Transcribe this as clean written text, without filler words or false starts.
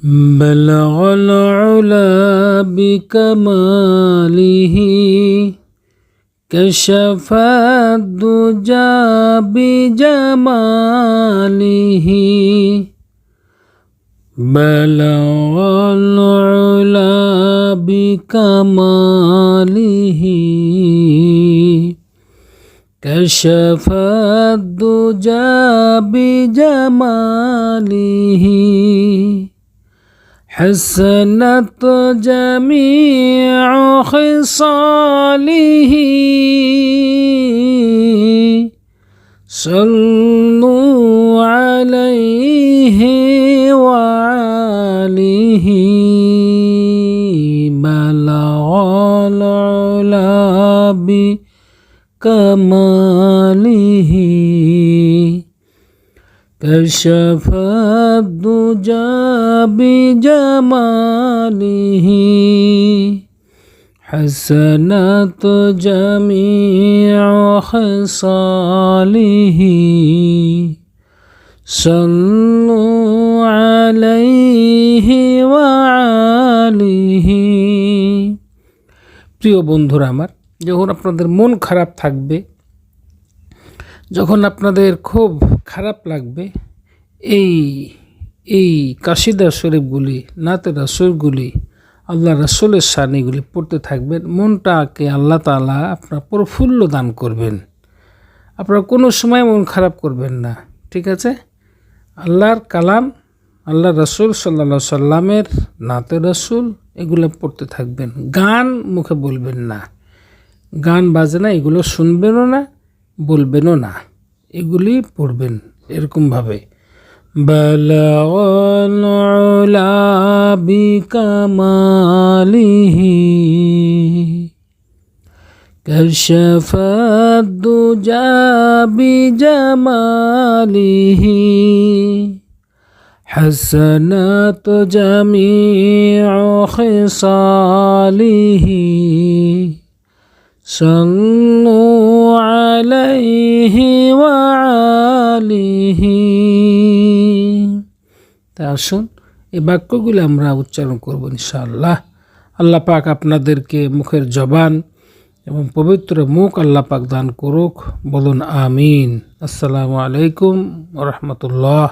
بلغ العلا بكماله كشف الدجى بجماله بلغ العلا بكماله كشف الدجى بجماله حسنت جميع خصاله صلوا عليه وآله بلغ العلا بكماله كشف الدجى بجماله حسنت جميع خصاله صلوا عليه وآله। প্রিয় বন্ধুরা আমার, যখন আপনাদের মন খারাপ থাকবে, যখন আপনাদের খুব খারাপ লাগবে, এই কাশিদা শরীফগুলি, নাতে রাসূলগুলি, আল্লাহ রাসূলের শানিগুলি পড়তে থাকবেন। মনটাকে আল্লাহ তাআলা আপনার প্রফুল্ল দান করবেন। আপনারা কোনো সময় মন খারাপ করবেন না, ঠিক আছে? আল্লাহর কালাম, আল্লাহ রাসূল সাল্লাল্লাহু আলাইহি সাল্লামের নাতে রাসূল, এগুলো পড়তে থাকবেন। গান মুখে বলবেন না, গান বাজে না, এগুলো শুনবেনও না, বলবেনও না, এগুলি পড়বেন এরকমভাবে। বালাগাল উলা বিকামালিহি কাশাফাদ দুজা বিজামালিহি হাসানাত জামিউ খিসালিহি সাল্লু আলাইহি ওয়া আলিহি। তা আসুন এই বাক্যগুলি আমরা উচ্চারণ করব ইনশাআল্লাহ। আল্লাহ পাক আপনাদেরকে মুখের জবান এবং পবিত্র মুখ আল্লাহ পাক দান করুক। বলুন আমিন। আসসালামু আলাইকুম ওয়া রাহমাতুল্লাহ।